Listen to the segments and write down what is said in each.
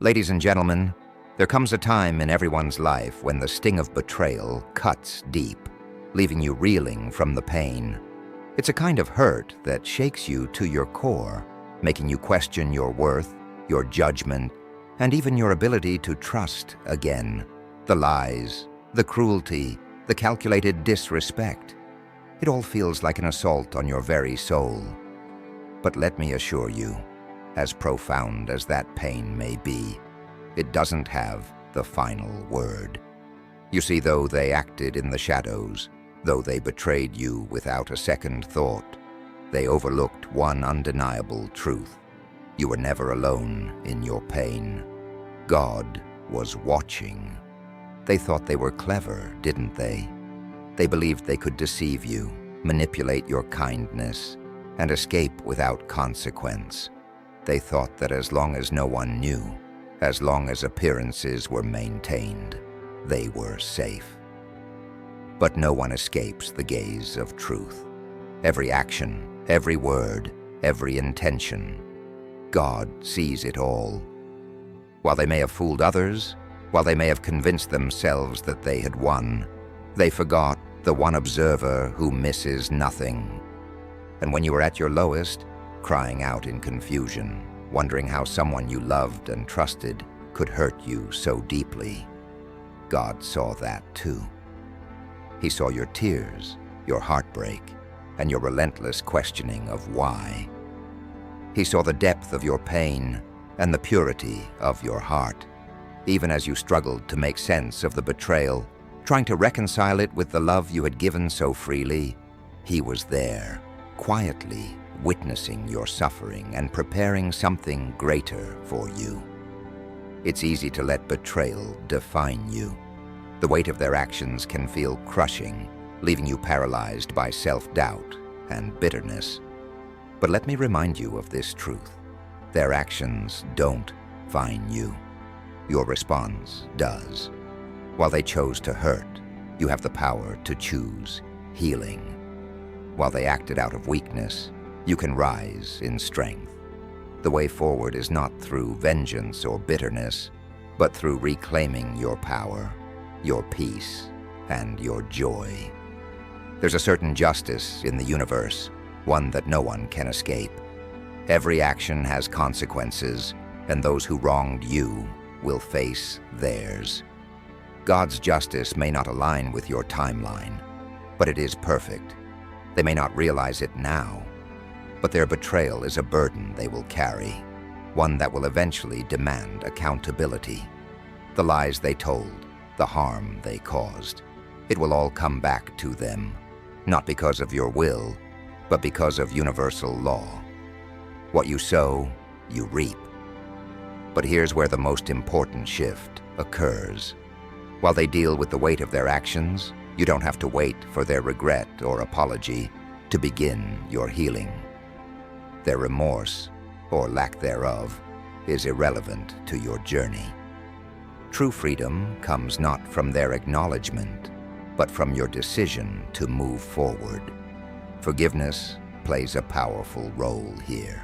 Ladies and gentlemen, there comes a time in everyone's life when the sting of betrayal cuts deep, leaving you reeling from the pain. It's a kind of hurt that shakes you to your core, making you question your worth, your judgment, and even your ability to trust again. The lies, the cruelty, the calculated disrespect. It all feels like an assault on your very soul. But let me assure you, as profound as that pain may be, it doesn't have the final word. You see, though they acted in the shadows, though they betrayed you without a second thought, they overlooked one undeniable truth. You were never alone in your pain. God was watching. They thought they were clever, didn't they? They believed they could deceive you, manipulate your kindness, and escape without consequence. They thought that as long as no one knew, as long as appearances were maintained, they were safe. But no one escapes the gaze of truth. Every action, every word, every intention, God sees it all. While they may have fooled others, while they may have convinced themselves that they had won, they forgot the one observer who misses nothing. And when you were at your lowest, crying out in confusion, wondering how someone you loved and trusted could hurt you so deeply, God saw that too. He saw your tears, your heartbreak, and your relentless questioning of why. He saw the depth of your pain and the purity of your heart, even as you struggled to make sense of the betrayal, trying to reconcile it with the love you had given so freely. He was there, quietly witnessing your suffering and preparing something greater for you. It's easy to let betrayal define you. The weight of their actions can feel crushing, leaving you paralyzed by self-doubt and bitterness. But let me remind you of this truth. Their actions don't define you. Your response does. While they chose to hurt, you have the power to choose healing. While they acted out of weakness, you can rise in strength. The way forward is not through vengeance or bitterness, but through reclaiming your power, your peace, and your joy. There's a certain justice in the universe, one that no one can escape. Every action has consequences, and those who wronged you will face theirs. God's justice may not align with your timeline, but it is perfect. They may not realize it now, but their betrayal is a burden they will carry, one that will eventually demand accountability. The lies they told, the harm they caused, it will all come back to them, not because of your will, but because of universal law. What you sow, you reap. But here's where the most important shift occurs. While they deal with the weight of their actions, you don't have to wait for their regret or apology to begin your healing. Their remorse, or lack thereof, is irrelevant to your journey. True freedom comes not from their acknowledgement, but from your decision to move forward. Forgiveness plays a powerful role here.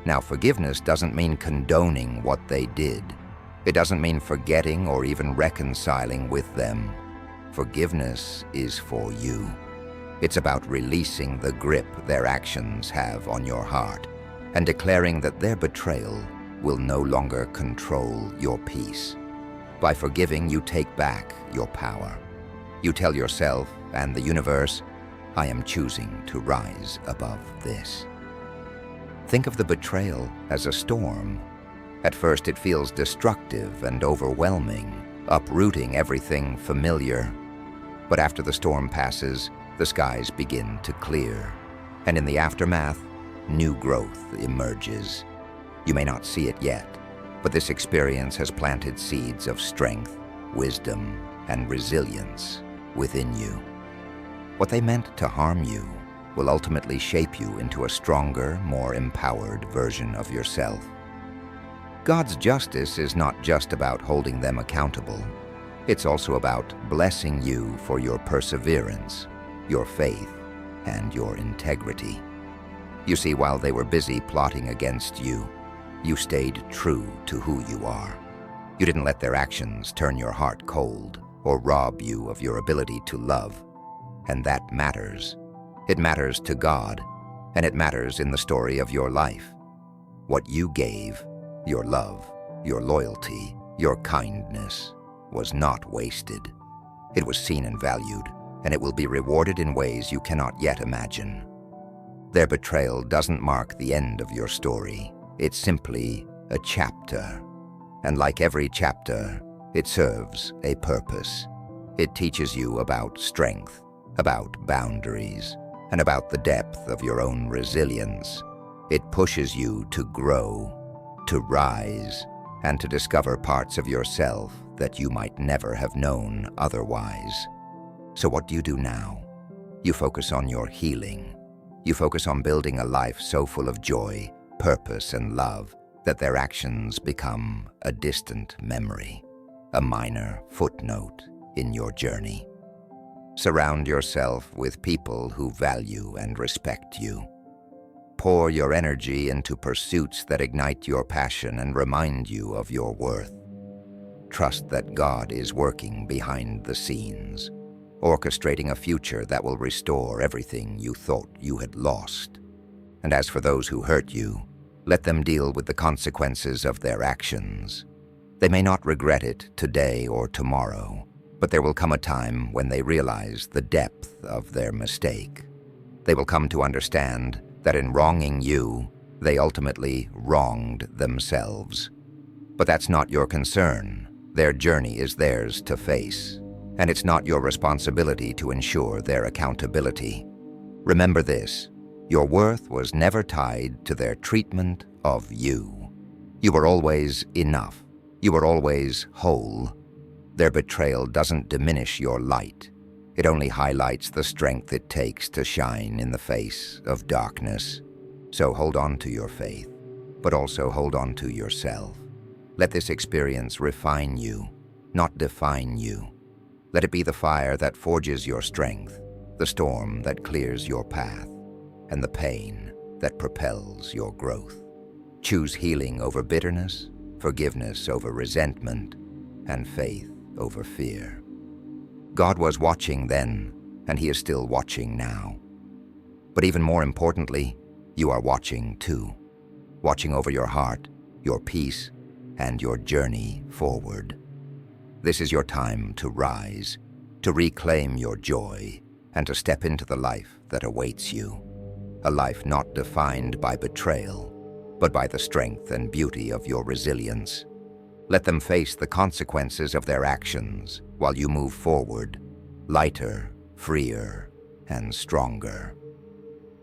Now, forgiveness doesn't mean condoning what they did. It doesn't mean forgetting or even reconciling with them. Forgiveness is for you. It's about releasing the grip their actions have on your heart and declaring that their betrayal will no longer control your peace. By forgiving, you take back your power. You tell yourself and the universe, I am choosing to rise above this. Think of the betrayal as a storm. At first it feels destructive and overwhelming, uprooting everything familiar. But after the storm passes, the skies begin to clear, and in the aftermath, new growth emerges. You may not see it yet, but this experience has planted seeds of strength, wisdom, and resilience within you. What they meant to harm you will ultimately shape you into a stronger, more empowered version of yourself. God's justice is not just about holding them accountable. It's also about blessing you for your perseverance, your faith, and your integrity. You see, while they were busy plotting against you, you stayed true to who you are. You didn't let their actions turn your heart cold or rob you of your ability to love. And that matters. It matters to God, and it matters in the story of your life. What you gave, your love, your loyalty, your kindness, was not wasted. It was seen and valued, and it will be rewarded in ways you cannot yet imagine. Their betrayal doesn't mark the end of your story. It's simply a chapter. And like every chapter, it serves a purpose. It teaches you about strength, about boundaries, and about the depth of your own resilience. It pushes you to grow, to rise, and to discover parts of yourself that you might never have known otherwise. So what do you do now? You focus on your healing. You focus on building a life so full of joy, purpose, and love that their actions become a distant memory, a minor footnote in your journey. Surround yourself with people who value and respect you. Pour your energy into pursuits that ignite your passion and remind you of your worth. Trust that God is working behind the scenes, orchestrating a future that will restore everything you thought you had lost. And as for those who hurt you, let them deal with the consequences of their actions. They may not regret it today or tomorrow, but there will come a time when they realize the depth of their mistake. They will come to understand that in wronging you, they ultimately wronged themselves. But that's not your concern. Their journey is theirs to face, and it's not your responsibility to ensure their accountability. Remember this: your worth was never tied to their treatment of you. You were always enough. You were always whole. Their betrayal doesn't diminish your light. It only highlights the strength it takes to shine in the face of darkness. So hold on to your faith, but also hold on to yourself. Let this experience refine you, not define you. Let it be the fire that forges your strength, the storm that clears your path, and the pain that propels your growth. Choose healing over bitterness, forgiveness over resentment, and faith over fear. God was watching then, and He is still watching now. But even more importantly, you are watching too. Watching over your heart, your peace, and your journey forward. This is your time to rise, to reclaim your joy, and to step into the life that awaits you. A life not defined by betrayal, but by the strength and beauty of your resilience. Let them face the consequences of their actions while you move forward, lighter, freer, and stronger.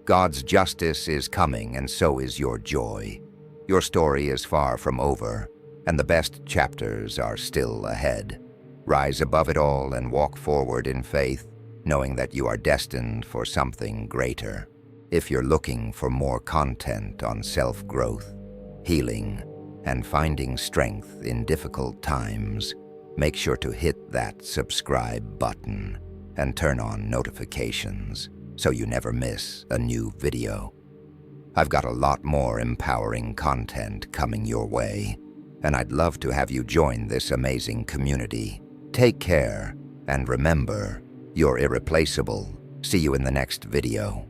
God's justice is coming, and so is your joy. Your story is far from over, and the best chapters are still ahead. Rise above it all and walk forward in faith, knowing that you are destined for something greater. If you're looking for more content on self-growth, healing, and finding strength in difficult times, make sure to hit that subscribe button and turn on notifications so you never miss a new video. I've got a lot more empowering content coming your way, and I'd love to have you join this amazing community. Take care, and remember, you're irreplaceable. See you in the next video.